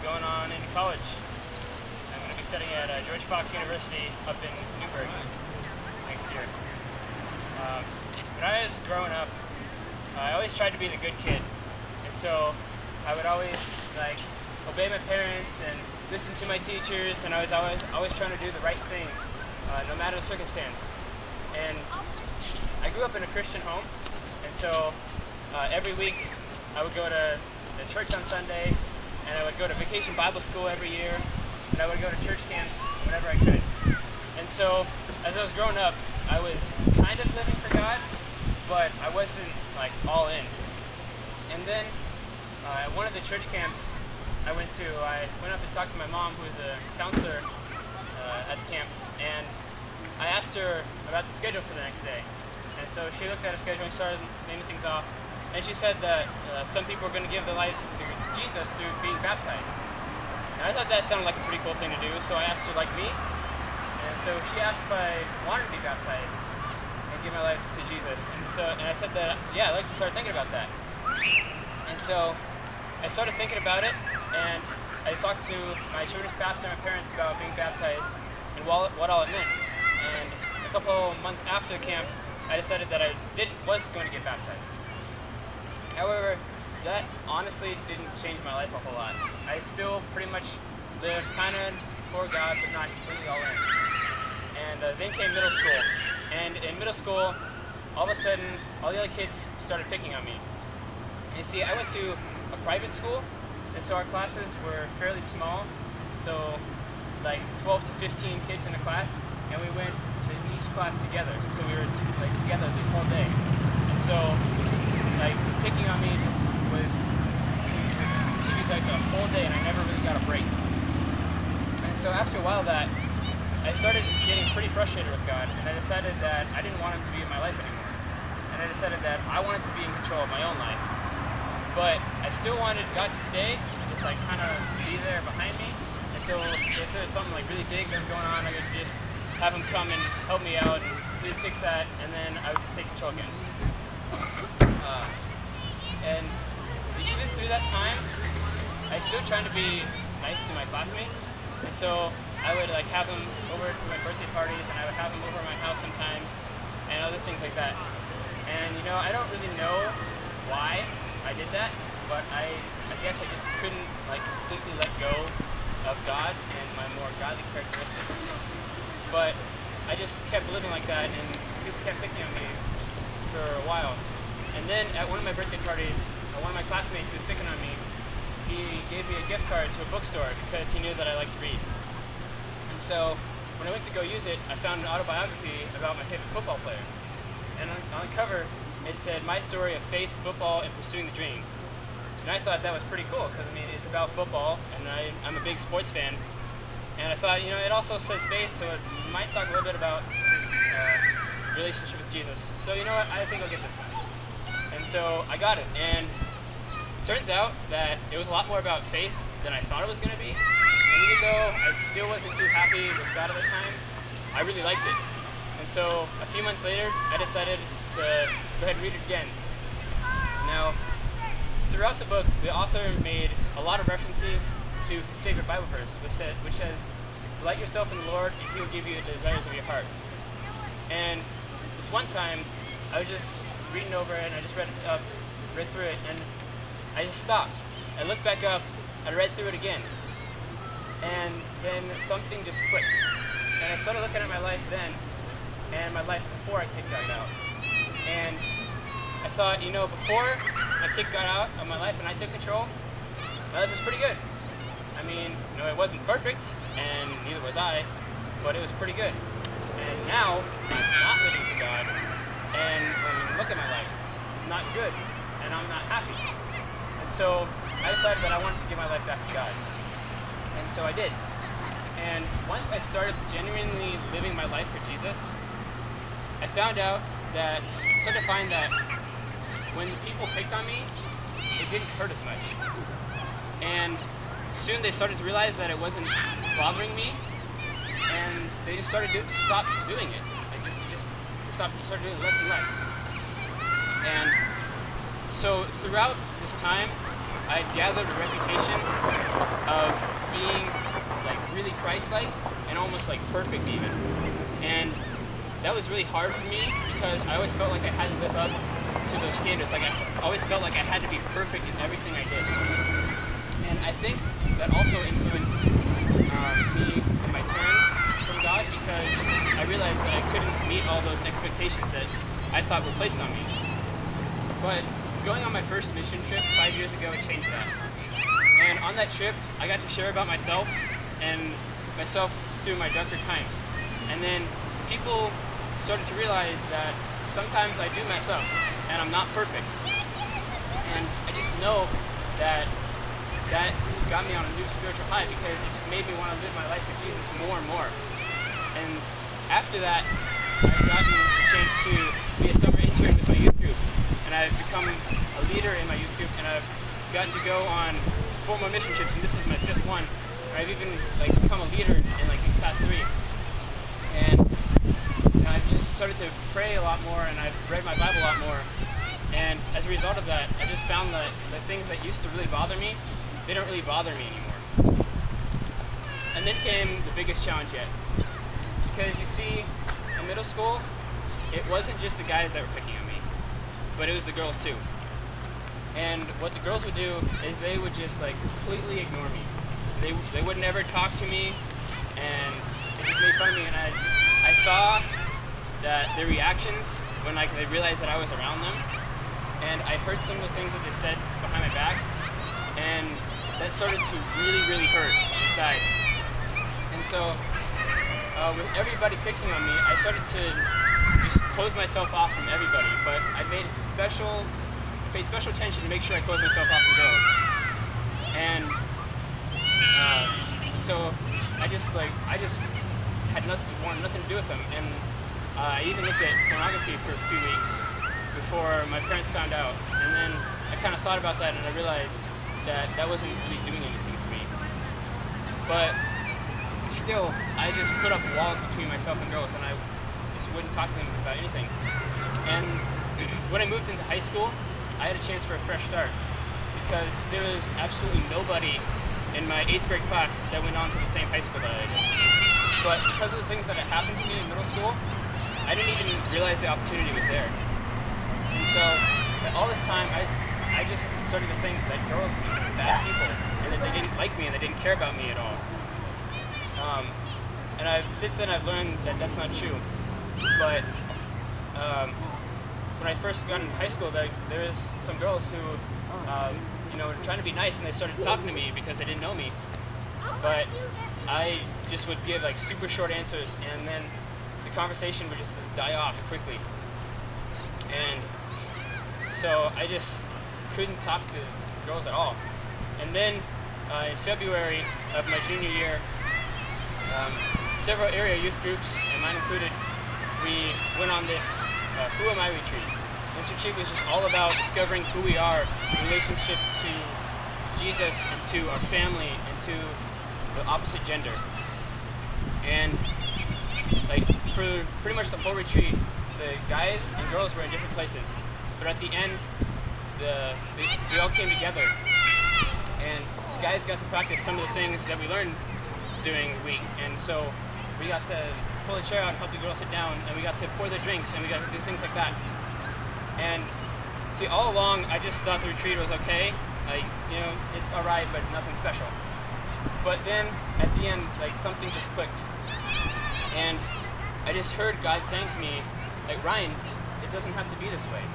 going on into college. I'm going to be studying at George Fox University up in Newburgh next year. When I was growing up, I always tried to be the good kid, and so I would always obey my parents and listen to my teachers, and I was always trying to do the right thing, no matter the circumstance. And I grew up in a Christian home, and so every week I would go to the church on Sunday, and I would go to vacation Bible school every year, and I would go to church camps whenever I could. And so as I was growing up, I was kind of living for God, but I wasn't all in. And then at one of the church camps I went up and talked to my mom, who was a counselor at the camp, and I asked her about the schedule for the next day. And so she looked at her schedule and started naming things off. And she said that some people are going to give their lives to Jesus through being baptized. And I thought that sounded like a pretty cool thing to do, so I asked her, like me. And so she asked if I wanted to be baptized and give my life to Jesus. And I said that, yeah, I'd like to start thinking about that. And so I started thinking about it, and I talked to my children's pastor and my parents about being baptized and what all it meant. And a couple months after camp, I decided that I was going to get baptized. However, that honestly didn't change my life a whole lot. I still pretty much lived kind of for God, but not completely all in. And then came middle school. And in middle school, all of a sudden, all the other kids started picking on me. And you see, I went to a private school, and so our classes were fairly small. So 12 to 15 kids in a class, and we went to each class together. So we were together the whole day. And so picking on me just was a whole day, and I never really got a break. And so after a while that, I started getting pretty frustrated with God, and I decided that I didn't want Him to be in my life anymore. And I decided that I wanted to be in control of my own life. But I still wanted God to stay and just kind of be there behind me. And so if there was something really big that was going on, I would just have Him come and help me out, and He would fix that, and then I would just take control again. And even through that time, I still trying to be nice to my classmates. And so I would have them over to my birthday parties, and I would have them over at my house sometimes, and other things like that. And I don't really know why I did that, but I guess I just couldn't completely let go of God and my more godly characteristics. But I just kept living like that, and people kept picking on me for a while. And then at one of my birthday parties, one of my classmates who was picking on me, he gave me a gift card to a bookstore because he knew that I liked to read. And so when I went to go use it, I found an autobiography about my favorite football player. And on the cover, it said, "My story of faith, football, and pursuing the dream." And I thought that was pretty cool because, it's about football, and I'm a big sports fan. And I thought, it also says faith, so it might talk a little bit about his relationship with Jesus. So you know what, I think I'll get this one. And so I got it, and it turns out that it was a lot more about faith than I thought it was going to be. And even though I still wasn't too happy with God at the time, I really liked it. And so a few months later, I decided to go ahead and read it again. Now, throughout the book, the author made a lot of references to his favorite Bible verse, which says, "Delight yourself in the Lord, and He will give you the desires of your heart." And this one time, I was just reading over it, and I just read through it, and I just stopped. I looked back up, I read through it again, and then something just clicked. And I started looking at my life then, and my life before I kicked God out. And I thought, before I kicked God out of my life and I took control, my life was pretty good. It wasn't perfect, and neither was I, but it was pretty good. And now, I'm not living for God, and when you look at my life, it's not good, and I'm not happy. And so I decided that I wanted to give my life back to God. And so I did. And once I started genuinely living my life for Jesus, I started to find that when people picked on me, it didn't hurt as much. And soon they started to realize that it wasn't bothering me, and they just started to stop doing it. Started doing it less and less. And so throughout this time, I gathered a reputation of Christ-like and almost like perfect even. And that was really hard for me because I always felt like I had to live up to those standards. Like I always felt like I had to be perfect in everything I did. And I think that also influenced me in my turn from God, because I realized that I couldn't meet all those expectations that I thought were placed on me. But going on my first mission trip 5 years ago, it changed that. And on that trip, I got to share about myself and myself through my darker times. And then people started to realize that sometimes I do mess up and I'm not perfect. And I just know that that got me on a new spiritual high, because it just made me want to live my life with Jesus more and more. And after that, I've gotten a chance to be a summer intern with my youth group, and I've become a leader in my youth group, and I've gotten to go on 4 more mission trips, and this is my 5th one. And I've even become a leader in these past 3. And I've just started to pray a lot more, and I've read my Bible a lot more. And as a result of that, I just found that the things that used to really bother me, they don't really bother me anymore. And then came the biggest challenge yet. Because you see, in middle school, it wasn't just the guys that were picking on me, but it was the girls too. And what the girls would do is they would just completely ignore me. They would never talk to me, and it just made fun of me. And I saw that their reactions when they realized that I was around them, and I heard some of the things that they said behind my back, and that started to really, really hurt inside. And so, with everybody picking on me, I started to just close myself off from everybody. But I paid special attention to make sure I closed myself off from girls. And so I just had wanted nothing to do with them. And I even looked at pornography for a few weeks before my parents found out. And then I kind of thought about that, and I realized that wasn't really doing anything for me. But still, I just put up walls between myself and girls, and I just wouldn't talk to them about anything. And when I moved into high school, I had a chance for a fresh start, because there was absolutely nobody in my 8th grade class that went on to the same high school that I did. But because of the things that had happened to me in middle school, I didn't even realize the opportunity was there. And so, all this time, I just started to think that girls were bad people, and that they didn't like me, and they didn't care about me at all. And since then I've learned that that's not true. But when I first got into high school, there was some girls who, were trying to be nice, and they started talking to me because they didn't know me. But I just would give super short answers, and then the conversation would just die off quickly. And so I just couldn't talk to girls at all. And then in February of my junior year, several area youth groups, and mine included, we went on this Who Am I retreat. This retreat was just all about discovering who we are in relationship to Jesus and to our family and to the opposite gender. And for pretty much the whole retreat, the guys and girls were in different places. But at the end, we all came together, and the guys got to practice some of the things that we learned during the week. And so we got to pull a chair out and help the girls sit down, and we got to pour their drinks, and we got to do things like that. And see, all along I just thought the retreat was okay, it's alright, but nothing special. But then at the end, something just clicked, and I just heard God saying to me, Ryan, it doesn't have to be this way.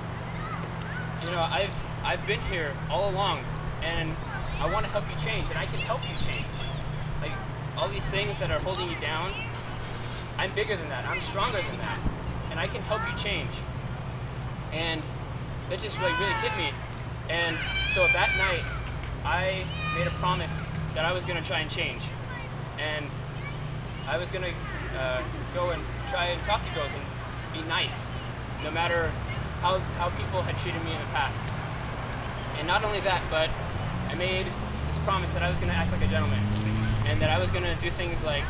I've been here all along, and I want to help you change, and I can help you change. All these things that are holding you down, I'm bigger than that, I'm stronger than that, and I can help you change. And that just really hit me. And so that night, I made a promise that I was going to try and change. And I was going to go and try and talk to girls and be nice, no matter how people had treated me in the past. And not only that, but I made this promise that I was going to act like a gentleman, and that I was going to do things like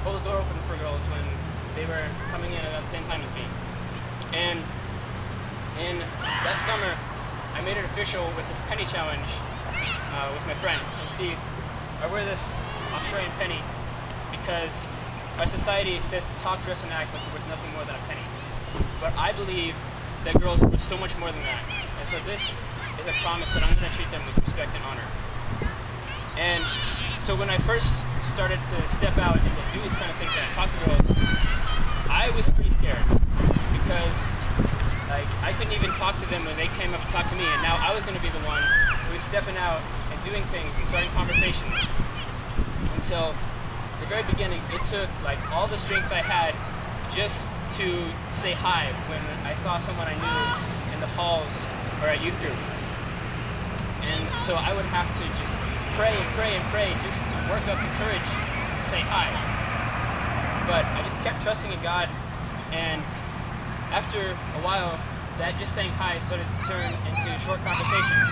hold the door open for girls when they were coming in at the same time as me. And in that summer, I made it official with this penny challenge with my friend. And see, I wear this Australian penny because our society says to talk, dress, and act like we're worth nothing more than a penny. But I believe that girls are worth so much more than that. And so this is a promise that I'm going to treat them with respect and honor. And so when I first started to step out and to do these kind of things and talk to girls, I was pretty scared because like I couldn't even talk to them when they came up to talk to me, and now I was going to be the one who was stepping out and doing things and starting conversations. And so at the very beginning, it took like all the strength I had just to say hi when I saw someone I knew in the halls or at youth group. And so I would have to just pray and pray and pray just to work up the courage to say hi. But I just kept trusting in God, and after a while, that just saying hi started to turn into short conversations.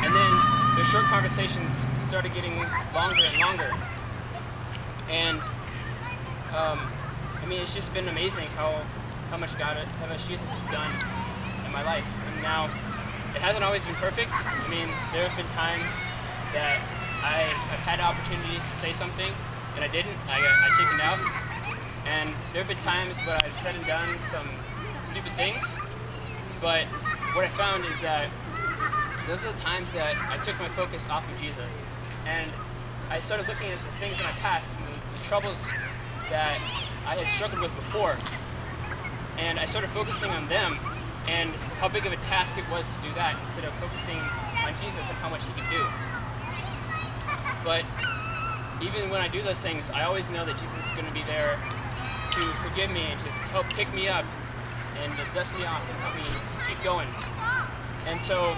And then the short conversations started getting longer and longer. And I mean, it's just been amazing how much Jesus has done in my life. And now, it hasn't always been perfect. I mean, there have been times that I have had opportunities to say something and I didn't. I chickened out. And there have been times where I've said and done some stupid things. But what I found is that those are the times that I took my focus off of Jesus. And I started looking at the things in my past and the troubles that I had struggled with before. And I started focusing on them and how big of a task it was to do that instead of focusing on Jesus and how much he could do. But even when I do those things, I always know that Jesus is going to be there to forgive me and just help pick me up and to dust me off and help me just keep going. And so,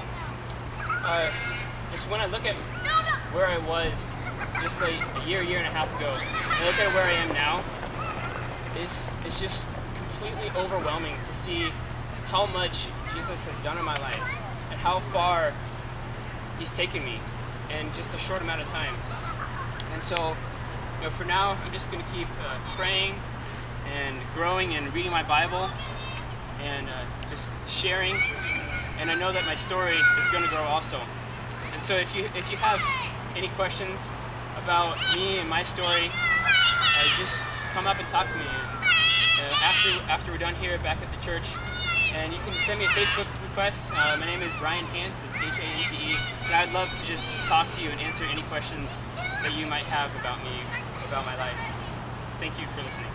just when I look at where I was just like a year and a half ago, and I look at where I am now, it's just completely overwhelming to see how much Jesus has done in my life and how far he's taken me in just a short amount of time. And so, for now, I'm just going to keep praying and growing and reading my Bible and just sharing. And I know that my story is going to grow also. And so if you have any questions about me and my story, just come up and talk to me. And after we're done here back at the church, and you can send me a Facebook request. My name is Ryan Hance, it's Hance, and I'd love to just talk to you and answer any questions that you might have about me, about my life. Thank you for listening.